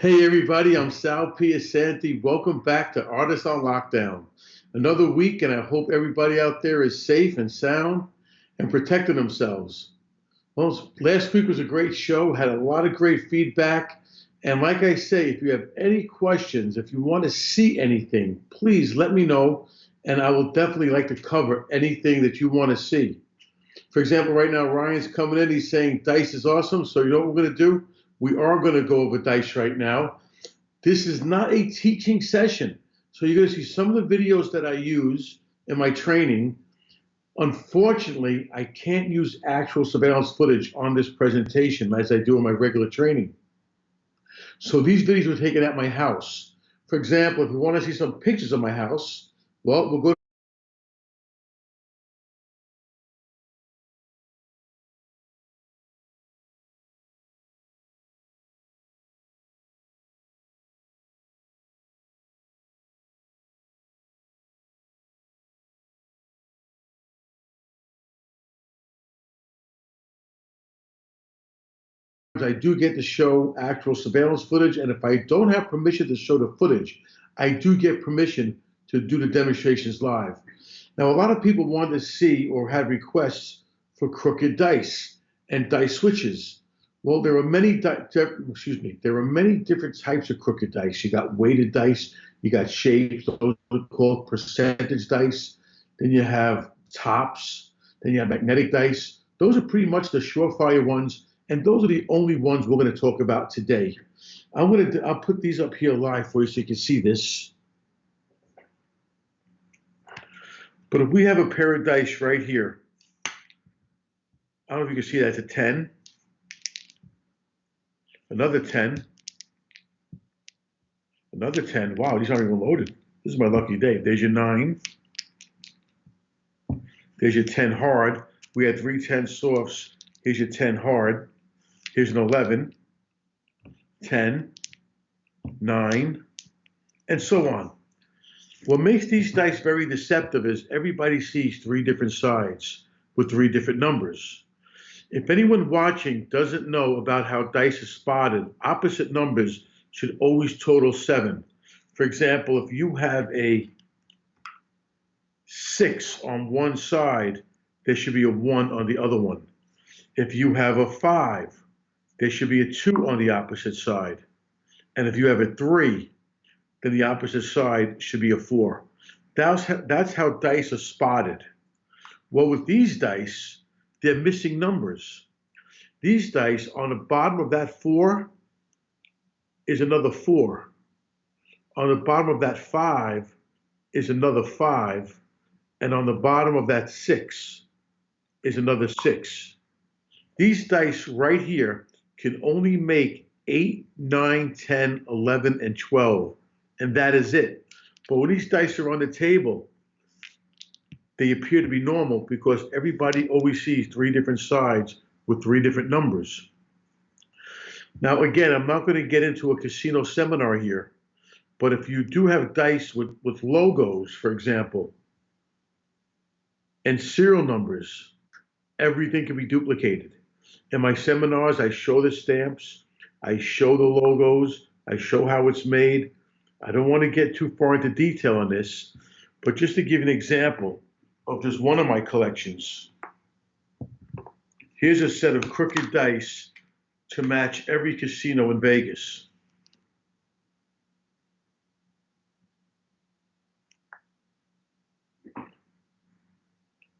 Hey everybody, I'm Sal Piacente. Welcome back to Artists on Lockdown. Another week, and I hope everybody out there is safe and sound and protecting themselves. Well, last week was a great show, had a lot of great feedback. And like I say, if you have any questions, if you want to see anything, please let me know, and I will definitely like to cover anything that you want to see. For example, right now, Ryan's coming in. He's saying Dice is awesome. So, you know what we're going to do? We are going to go over Dice right now. This is not a teaching session. So, you're going to see some of the videos that I use in my training. Unfortunately, I can't use actual surveillance footage on this presentation as I do in my regular training. So, these videos were taken at my house. For example, if you want to see some pictures of my house, well, we'll go. I do get to show actual surveillance footage, and if I don't have permission to show the footage, I do get permission to do the demonstrations live. Now, a lot of people want to see or have requests for crooked dice and dice switches. Well, there are there are many different types of crooked dice. You got weighted dice, you got shapes, those are called percentage dice. Then you have tops, then you have magnetic dice. Those are pretty much the surefire ones, and those are the only ones we're going to talk about today. I'll put these up here live for you so you can see this. But if we have a pair of dice right here, I don't know if you can see that. It's a 10, another 10, another 10. Wow, these aren't even loaded. This is my lucky day. There's your 9. There's your 10 hard. We had 3 10 softs. Here's your 10 hard. Here's an 11, 10, 9, and so on. What makes these dice very deceptive is everybody sees 3 different sides with 3 different numbers. If anyone watching doesn't know about how dice is spotted, opposite numbers should always total 7. For example, if you have a 6 on one side, there should be a 1 on the other one. If you have a 5, there should be a 2 on the opposite side. And if you have a 3, then the opposite side should be a 4. That's how dice are spotted. Well, with these dice, they're missing numbers. These dice, on the bottom of that 4 is another 4. On the bottom of that 5 is another 5. And on the bottom of that 6 is another 6. These dice right here can only make 8, 9, 10, 11, and 12. And that is it. But when these dice are on the table, they appear to be normal because everybody always sees 3 different sides with 3 different numbers. Now, again, I'm not going to get into a casino seminar here, but if you do have dice with logos, for example, and serial numbers, everything can be duplicated. In my seminars, I show the stamps, I show the logos, I show how it's made. I don't want to get too far into detail on this, but just to give you an example of just one of my collections, here's a set of crooked dice to match every casino in Vegas.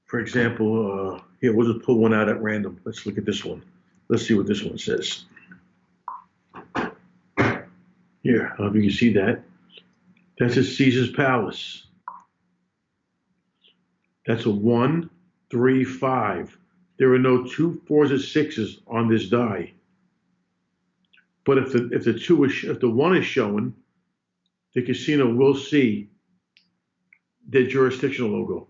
For example, here, we'll just pull one out at random. Let's look at this one. Let's see what this one says. Here, I don't know if you can see that. That's a Caesar's Palace. That's a 1, 3, 5. There are no 2, 4s, or 6s on this die. But if the 1 is shown, the casino will see the jurisdictional logo.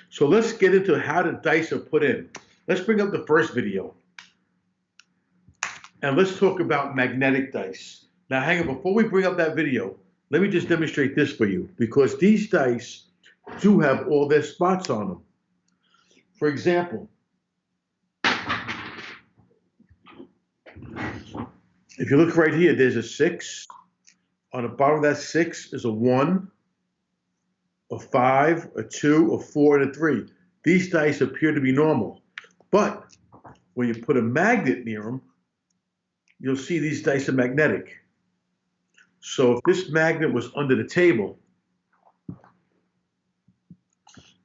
So let's get into how the dice are put in. Let's bring up the first video. And let's talk about magnetic dice. Now, hang on, before we bring up that video, let me just demonstrate this for you, because these dice do have all their spots on them. For example, If you look right here, there's a 6. On the bottom of that 6 is a 1, a 5, a 2, a 4, and a 3. These dice appear to be normal. But when you put a magnet near them, you'll see these dice are magnetic. So if this magnet was under the table,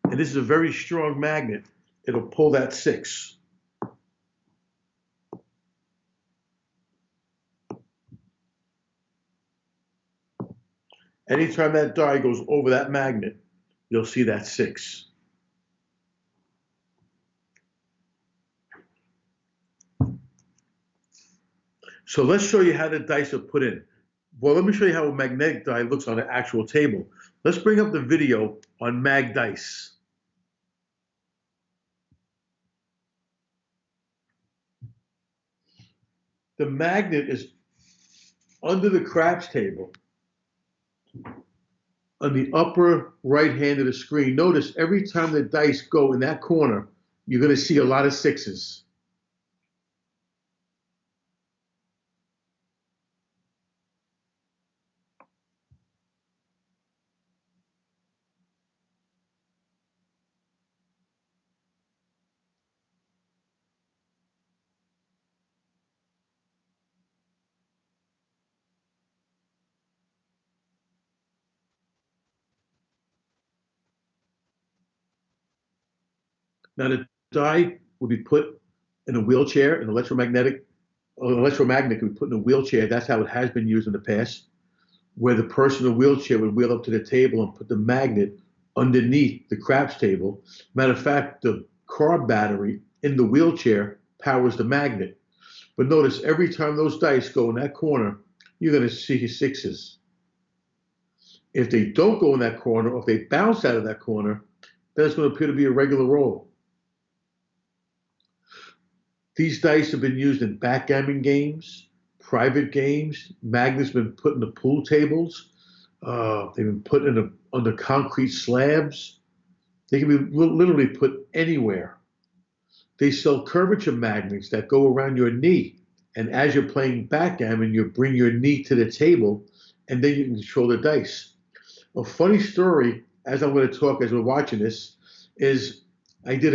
and this is a very strong magnet, it'll pull that 6. Anytime that die goes over that magnet, you'll see that 6. So let's show you how the dice are put in. Well, let me show you how a magnetic die looks on an actual table. Let's bring up the video on mag dice. The magnet is under the craps table on the upper right hand of the screen. Notice every time the dice go in that corner, you're going to see a lot of 6s. Now the die will be put in a wheelchair, an electromagnet can be put in a wheelchair. That's how it has been used in the past, where the person in the wheelchair would wheel up to the table and put the magnet underneath the craps table. Matter of fact, the car battery in the wheelchair powers the magnet. But notice every time those dice go in that corner, you're going to see 6s. If they don't go in that corner, or if they bounce out of that corner, then it's going to appear to be a regular roll. These dice have been used in backgammon games, private games. Magnets have been put in the pool tables. They've been put on the concrete slabs. They can be literally put anywhere. They sell curvature magnets that go around your knee. And as you're playing backgammon, you bring your knee to the table, and then you can control the dice. A funny story, as I'm going to talk as we're watching this, is I did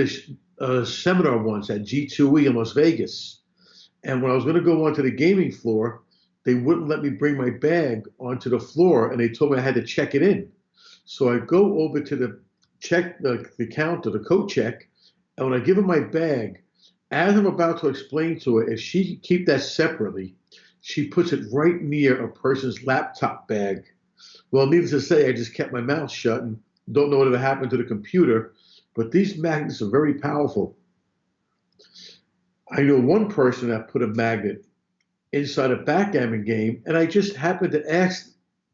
a seminar once at G2E in Las Vegas. And when I was going to go onto the gaming floor, they wouldn't let me bring my bag onto the floor, and they told me I had to check it in. So I go over to the counter, the coat check, and when I give her my bag, as I'm about to explain to her, if she can keep that separately, she puts it right near a person's laptop bag. Well, needless to say, I just kept my mouth shut and don't know whatever happened to the computer, but these magnets are very powerful. I know one person that put a magnet inside a backgammon game, and I just happened to ask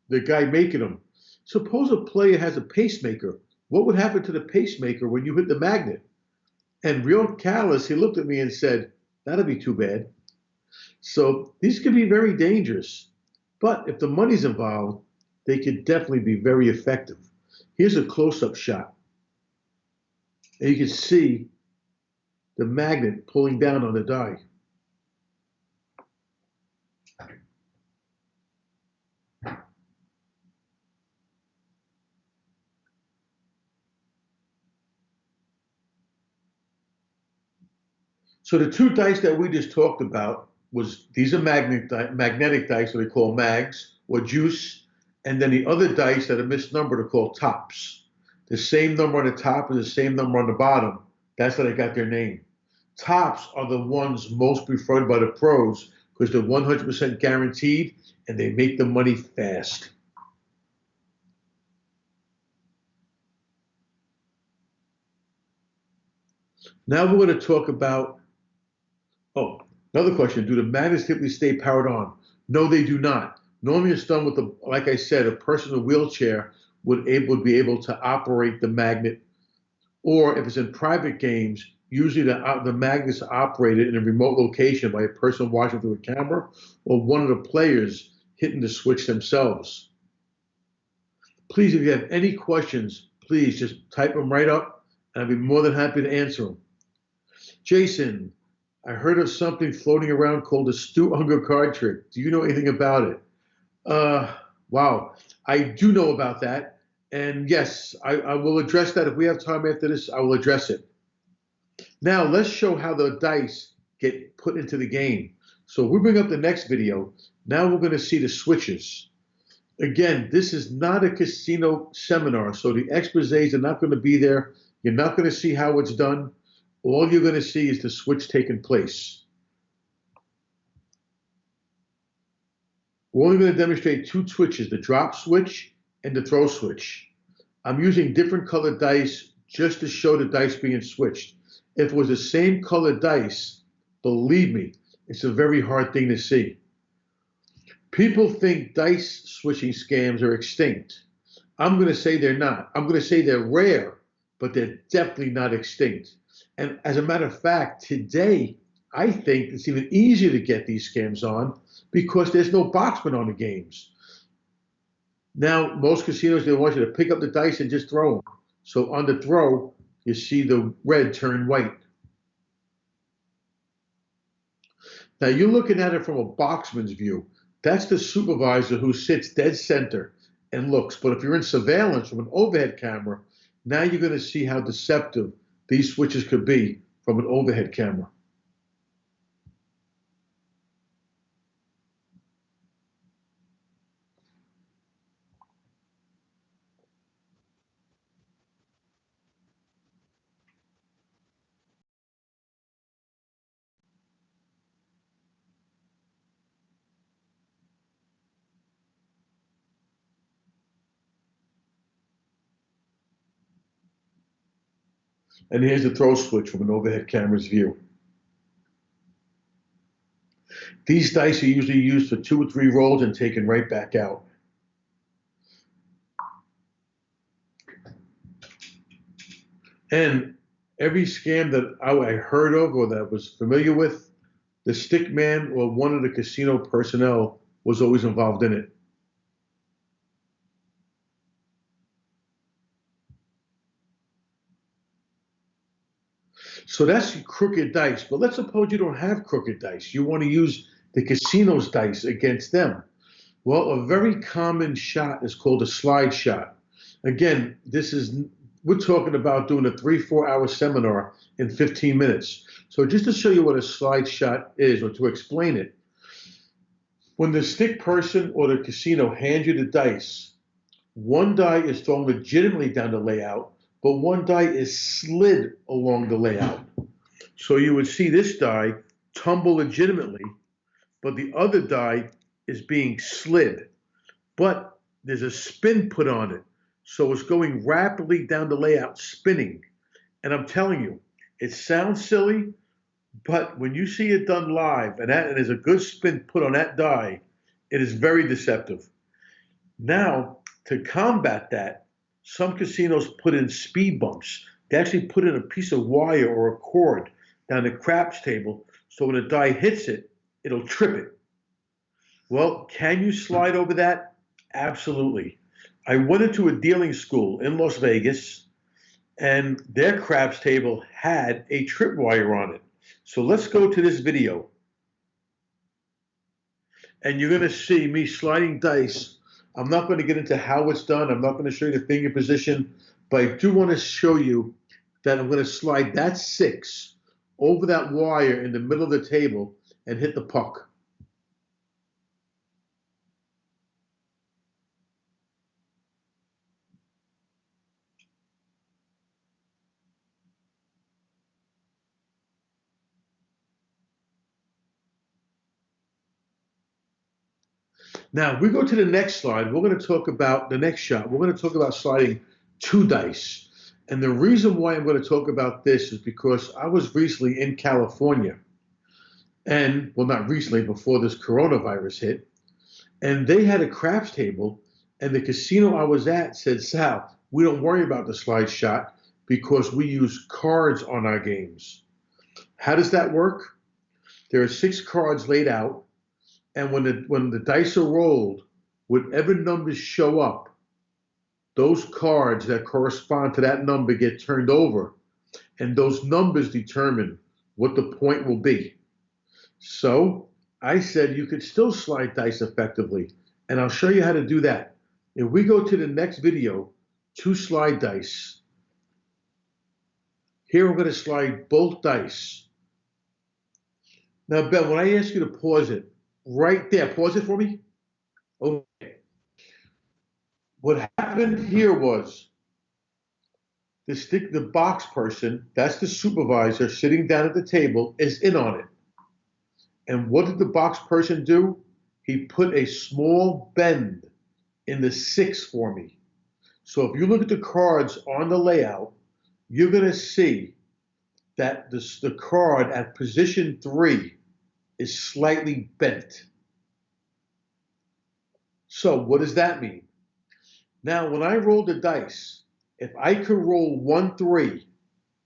the guy making them, suppose a player has a pacemaker. What would happen to the pacemaker when you hit the magnet? And real callous, he looked at me and said, that'd be too bad. So these can be very dangerous, but if the money's involved, they could definitely be very effective. Here's a close-up shot. And you can see the magnet pulling down on the die. So the two dice that we just talked about these are magnetic dice that we call mags or juice, and then the other dice that are misnumbered are called tops. The same number on the top is the same number on the bottom. That's how they got their name. Tops are the ones most preferred by the pros because they're 100% guaranteed and they make the money fast. Now we're going to talk about, another question. Do the magnets typically stay powered on? No, they do not. Normally it's done with, like I said, a person in a wheelchair would be able to operate the magnet. Or if it's in private games, usually the magnets are operated in a remote location by a person watching through a camera or one of the players hitting the switch themselves. Please, if you have any questions, please just type them right up, and I'll be more than happy to answer them. Jason, I heard of something floating around called a Stu Ungar card trick. Do you know anything about it? Uh, wow. I do know about that. And yes, I will address that. If we have time after this, I will address it. Now, let's show how the dice get put into the game. So we bring up the next video. Now we're going to see the switches. Again, this is not a casino seminar, so the exposés are not going to be there. You're not going to see how it's done. All you're going to see is the switch taking place. We're only going to demonstrate two switches, the drop switch and the throw switch. I'm using different colored dice just to show the dice being switched. If it was the same colored dice, believe me, it's a very hard thing to see. People think dice switching scams are extinct. I'm going to say they're not. I'm going to say they're rare, but they're definitely not extinct. And as a matter of fact, today, I think it's even easier to get these scams on because there's no boxman on the games. Now, most casinos, they want you to pick up the dice and just throw them. So on the throw, you see the red turn white. Now, you're looking at it from a boxman's view. That's the supervisor who sits dead center and looks. But if you're in surveillance from an overhead camera, now you're going to see how deceptive these switches could be from an overhead camera. And here's the throw switch from an overhead camera's view. These dice are usually used for 2 or 3 rolls and taken right back out. And every scam that I heard of or that I was familiar with, the stick man or one of the casino personnel was always involved in it. So that's crooked dice. But let's suppose you don't have crooked dice. You want to use the casino's dice against them. Well, a very common shot is called a slide shot. Again, we're talking about doing a 3-4 hour seminar in 15 minutes. So just to show you what a slide shot is or to explain it, when the stick person or the casino hands you the dice, one die is thrown legitimately down the layout, but one die is slid along the layout. So you would see this die tumble legitimately, but the other die is being slid. But there's a spin put on it. So it's going rapidly down the layout, spinning. And I'm telling you, it sounds silly, but when you see it done live and there's a good spin put on that die, it is very deceptive. Now, to combat that, some casinos put in speed bumps. They actually put in a piece of wire or a cord down the craps table so when a die hits it, it'll trip it. Well, can you slide over that? Absolutely. I went into a dealing school in Las Vegas, and their craps table had a tripwire on it. So let's go to this video. And you're going to see me sliding dice. I'm not going to get into how it's done. I'm not going to show you the finger position, but I do want to show you that I'm going to slide that 6 over that wire in the middle of the table and hit the puck. Now, we go to the next slide. We're going to talk about the next shot. We're going to talk about sliding 2 dice. And the reason why I'm going to talk about this is because I was recently in California. And, well, not recently, before this coronavirus hit. And they had a craps table. And the casino I was at said, Sal, we don't worry about the slide shot because we use cards on our games. How does that work? There are 6 cards laid out. And when the dice are rolled, whatever numbers show up, those cards that correspond to that number get turned over. And those numbers determine what the point will be. So I said you could still slide dice effectively, and I'll show you how to do that. If we go to the next video, 2 slide dice. Here we're going to slide both dice. Now, Ben, when I ask you to pause it, right there, pause it for me. Okay. What happened here was the box person, that's the supervisor sitting down at the table, is in on it. And what did the box person do? He put a small bend in the 6 for me. So if you look at the cards on the layout, you're going to see that the card at position 3 is slightly bent. So what does that mean? Now, when I roll the dice, if I could roll 1 3,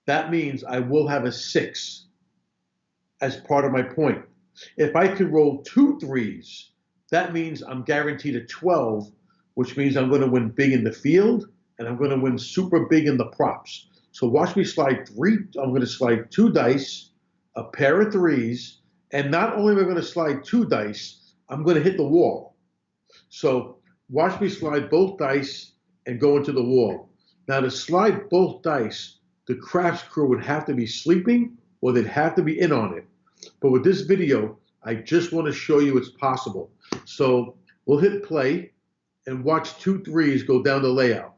that means I will have a 6 as part of my point. If I could roll 2 3s, that means I'm guaranteed a 12, which means I'm going to win big in the field and I'm going to win super big in the props. So watch me slide 3. I'm going to slide 2 dice, a pair of 3s, and not only am I going to slide 2 dice, I'm going to hit the wall. So watch me slide both dice and go into the wall. Now to slide both dice, the craps crew would have to be sleeping or they'd have to be in on it. But with this video, I just want to show you it's possible. So we'll hit play and watch 2 3s go down the layout.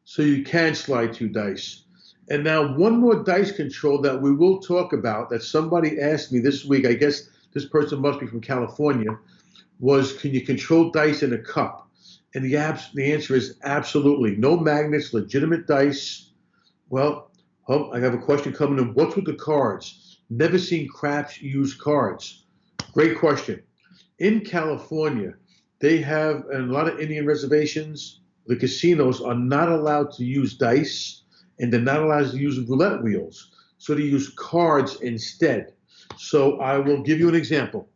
So you can slide 2 dice. And now one more dice control that we will talk about that somebody asked me this week, I guess this person must be from California, was can you control dice in a cup? And the answer is absolutely. No magnets, legitimate dice. Well, I have a question coming in. What's with the cards? Never seen craps use cards. Great question. In California, they have, and a lot of Indian reservations, the casinos are not allowed to use dice and they're not allowed to use roulette wheels. So they use cards instead. So I will give you an example.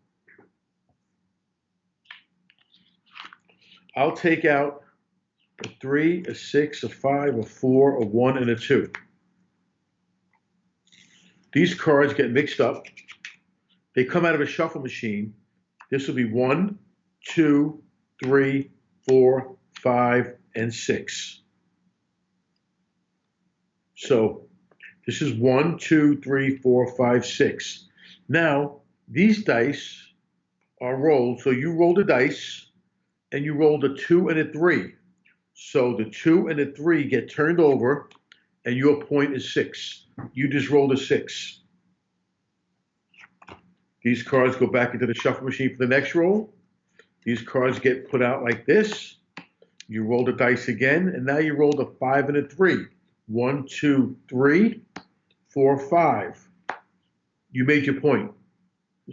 I'll take out a 3, a 6, a 5, a 4, a 1, and a 2. These cards get mixed up. They come out of a shuffle machine. This will be 1, 2, 3, 4, 5, and 6. So this is 1, 2, 3, 4, 5, 6. Now, these dice are rolled. So you roll the dice, and you rolled a 2 and a 3. So the 2 and the 3 get turned over, and your point is 6. You just rolled a 6. These cards go back into the shuffle machine for the next roll. These cards get put out like this. You roll the dice again, and now you rolled a 5 and a 3. 1, 2, 3, 4, 5. You made your point.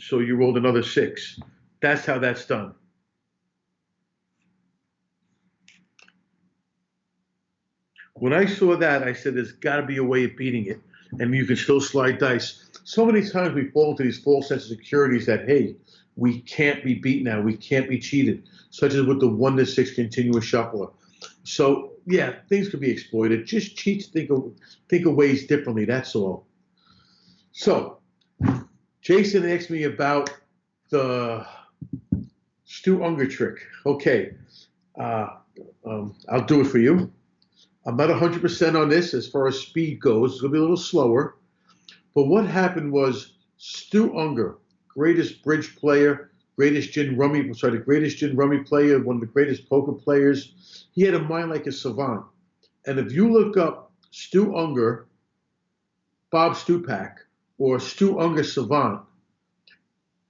So you rolled another 6. That's how that's done. When I saw that, I said, there's got to be a way of beating it, and you can still slide dice. So many times we fall into these false sense of securities that, hey, we can't be beat now, we can't be cheated, such as with the 1 to 6 continuous shuffler. So, yeah, things could be exploited. Just cheat, think of ways differently, that's all. So, Jason asked me about the Stu Ungar trick. Okay, I'll do it for you. I'm not 100% on this as far as speed goes. It's going to be a little slower. But what happened was Stu Ungar, greatest bridge player, the greatest gin rummy player, one of the greatest poker players. He had a mind like a savant. And if you look up Stu Ungar, Bob Stupak, or Stu Ungar savant,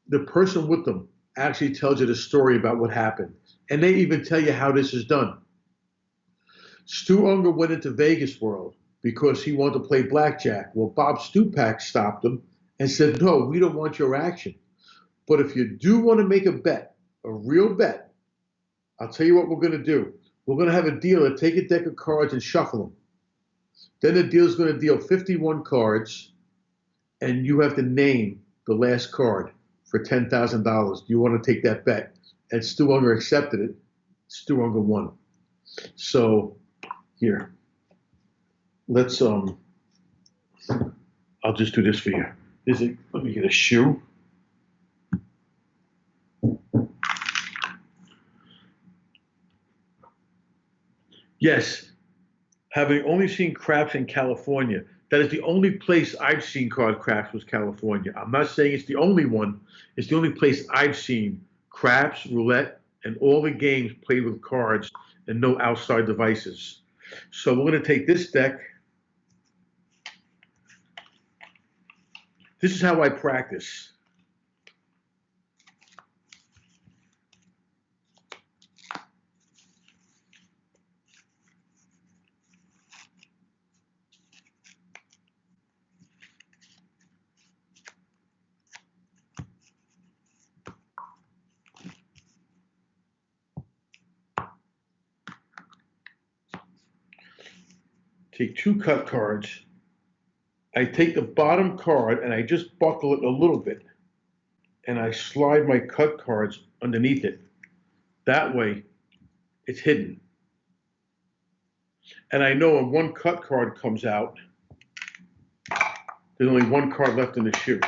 the person with them actually tells you the story about what happened. And they even tell you how this is done. Stu Ungar went into Vegas World because he wanted to play blackjack. Well, Bob Stupak stopped him and said, no, we don't want your action. But if you do want to make a bet, a real bet, I'll tell you what we're going to do. We're going to have a dealer take a deck of cards and shuffle them. Then the dealer's going to deal 51 cards, and you have to name the last card for $10,000. Do you want to take that bet? And Stu Ungar accepted it. Stu Ungar won. So here, let's I'll just do this for you. Let me get a shoe. Yes, having only seen craps in California, that is the only place I've seen card craps was California. I'm not saying it's the only one. It's the only place I've seen craps, roulette, and all the games played with cards and no outside devices. So we're going to take this deck. This is how I practice. Take two cut cards. I take the bottom card and I just buckle it a little bit. And I slide my cut cards underneath it. That way, it's hidden. And I know when one cut card comes out, there's only one card left in the shoe.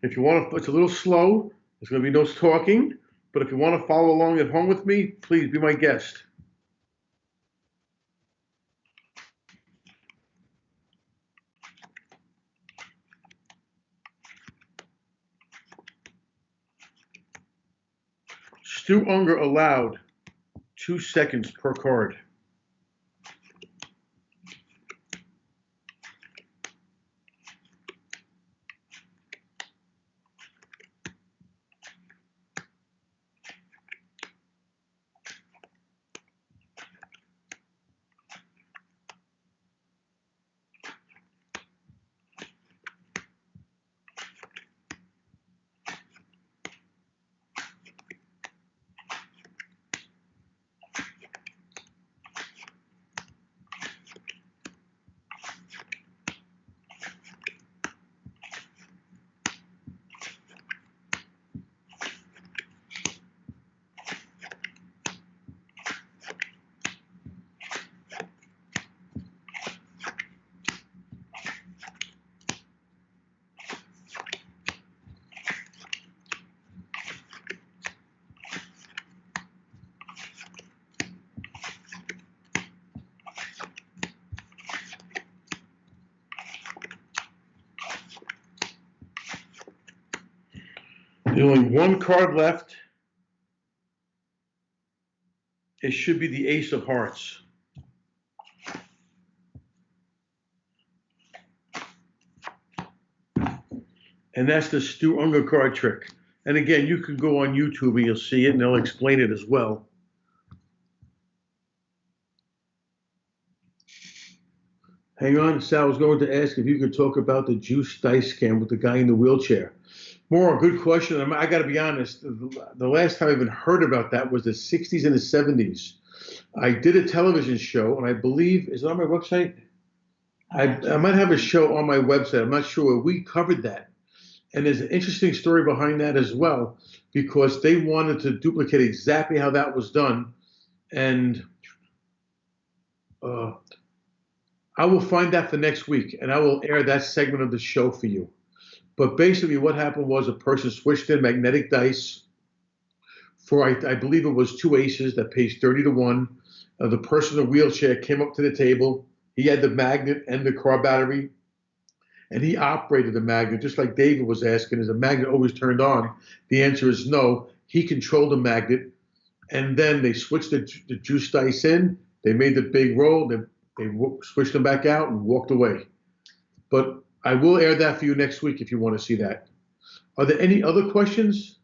If you want to, it's a little slow. There's going to be no talking. But if you want to follow along at home with me, please be my guest. Stu Ungar allowed 2 seconds per card. There's only one card left. It should be the Ace of Hearts. And that's the Stu Ungar card trick. And again, you can go on YouTube and you'll see it and they'll explain it as well. Hang on, Sal was going to ask if you could talk about the juice dice scam with the guy in the wheelchair. More, good question. I got to be honest, the last time I even heard about that was the 60s and the 70s. I did a television show, and I believe, is it on my website? I might have a show on my website. I'm not sure. We covered that. And there's an interesting story behind that as well, because they wanted to duplicate exactly how that was done. And I will find that for next week, and I will air that segment of the show for you. But basically what happened was a person switched in magnetic dice for, I believe it was 2 aces that pays 30 to 1. The person in the wheelchair came up to the table. He had the magnet and the car battery, and he operated the magnet, just like David was asking, is the magnet always turned on? The answer is no. He controlled the magnet, and then they switched the juice dice in. They made the big roll. They switched them back out and walked away. But I will air that for you next week if you want to see that. Are there any other questions?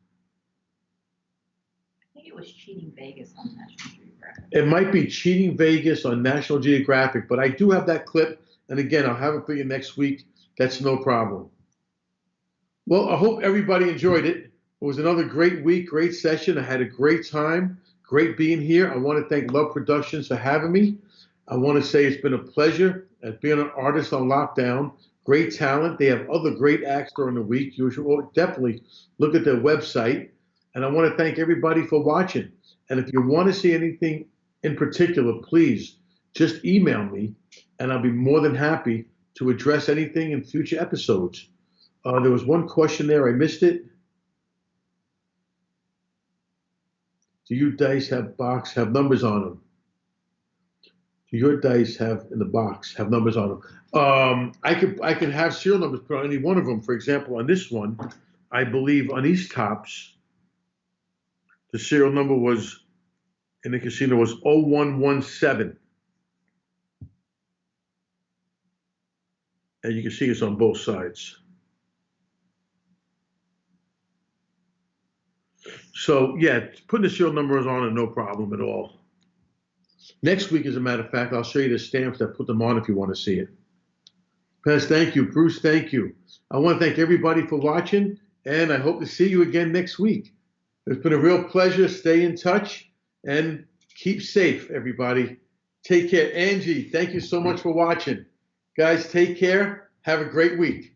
I think it was Cheating Vegas on National Geographic. It might be Cheating Vegas on National Geographic, but I do have that clip. And again, I'll have it for you next week. That's no problem. Well, I hope everybody enjoyed it. It was another great week, great session. I had a great time. Great being here. I want to thank Love Productions for having me. I want to say it's been a pleasure at being an artist on lockdown. Great talent. They have other great acts during the week. You should definitely look at their website. And I want to thank everybody for watching. And if you want to see anything in particular, please just email me, and I'll be more than happy to address anything in future episodes. There was one question there, I missed it. Do your dice have numbers on them? Do your dice have numbers on them? I could have serial numbers put on any one of them. For example, on this one, I believe on these tops, the serial number was in the casino was 0117. And you can see it's on both sides. So yeah, putting the serial numbers on are no problem at all. Next week, as a matter of fact, I'll show you the stamps that put them on if you want to see it. Pez, thank you. Bruce, thank you. I want to thank everybody for watching, and I hope to see you again next week. It's been a real pleasure. Stay in touch and keep safe, everybody. Take care. Angie, thank you so much for watching. Guys, take care. Have a great week.